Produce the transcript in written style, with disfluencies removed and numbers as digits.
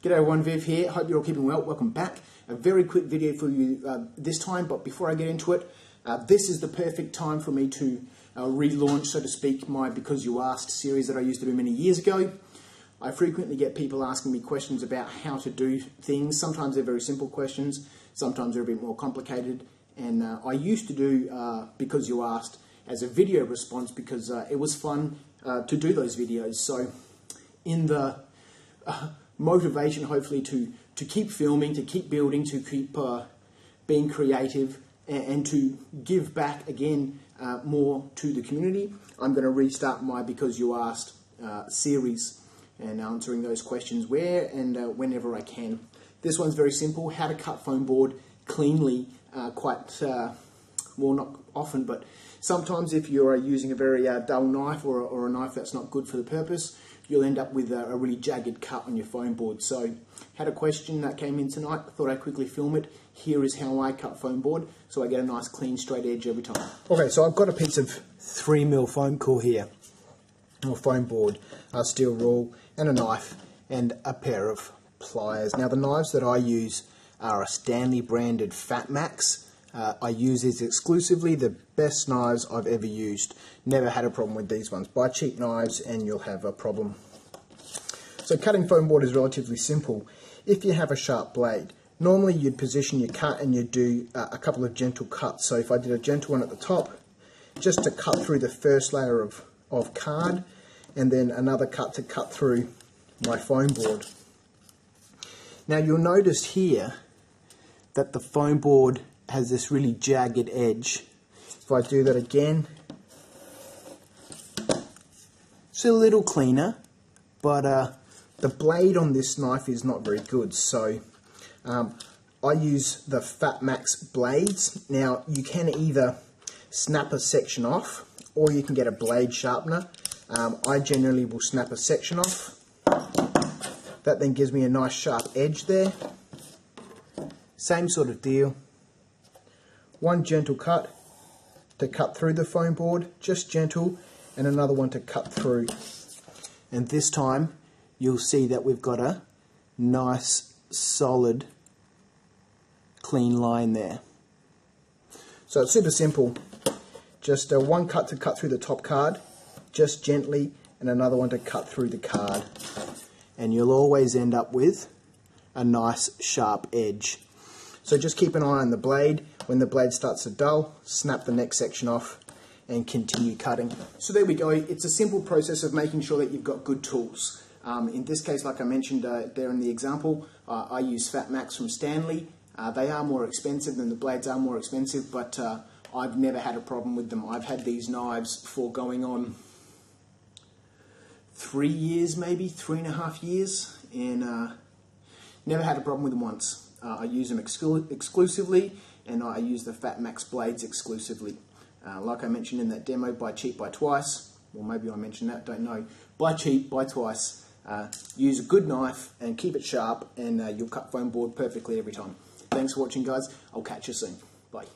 G'day everyone, Viv here. Hope you're all keeping well. Welcome back. A very quick video for you this time, but before I get into it, this is the perfect time for me to relaunch, so to speak, my Because You Asked series that I used to do many years ago. I frequently get people asking me questions about how to do things. Sometimes they're very simple questions, sometimes they're a bit more complicated, and I used to do Because You Asked as a video response because it was fun to do those videos. So in the motivation, hopefully, to keep filming, to keep building, to keep being creative, and to give back again more to the community, I'm going to restart my Because You Asked series and answering those questions where and whenever I can. This one's very simple: how to cut foam board cleanly. Well, not often, but sometimes if you're using a very dull knife or a knife that's not good for the purpose, you'll end up with a really jagged cut on your foam board. So, had a question that came in tonight, thought I'd quickly film it. Here is how I cut foam board, so I get a nice clean straight edge every time. Okay, so I've got a piece of 3mm foam core here, or foam board, a steel rule, and a knife, and a pair of pliers. Now the knives that I use are a Stanley branded maxx. I use these exclusively, the best knives I've ever used. Never had a problem with these ones. Buy cheap knives and you'll have a problem. So cutting foam board is relatively simple. If you have a sharp blade, normally you'd position your cut and you'd do a couple of gentle cuts. So if I did a gentle one at the top, just to cut through the first layer of card, and then another cut to cut through my foam board. Now you'll notice here that the foam board has this really jagged edge. If I do that again, it's a little cleaner, but the blade on this knife is not very good. So I use the maxx blades. Now you can either snap a section off or you can get a blade sharpener. I generally will snap a section off. That then gives me a nice sharp edge there. Same sort of deal. One gentle cut to cut through the foam board, just gentle, and another one to cut through. And this time you'll see that we've got a nice, solid, clean line there. So it's super simple. Just one cut to cut through the top card, just gently, and another one to cut through the card. And you'll always end up with a nice, sharp edge. So just keep an eye on the blade. When the blade starts to dull, snap the next section off and continue cutting. So there we go. It's a simple process of making sure that you've got good tools. In this case, like I mentioned there in the example, I use maxx from Stanley. They are more expensive than the blades are more expensive, but I've never had a problem with them. I've had these knives for going on 3 years, maybe 3.5 years, and never had a problem with them once. I use them exclusively, and I use the maxx blades exclusively. Like I mentioned in that demo, buy cheap, buy twice. Or maybe I mentioned that, don't know. Buy cheap, buy twice. Use a good knife and keep it sharp, and you'll cut foam board perfectly every time. Thanks for watching, guys. I'll catch you soon. Bye.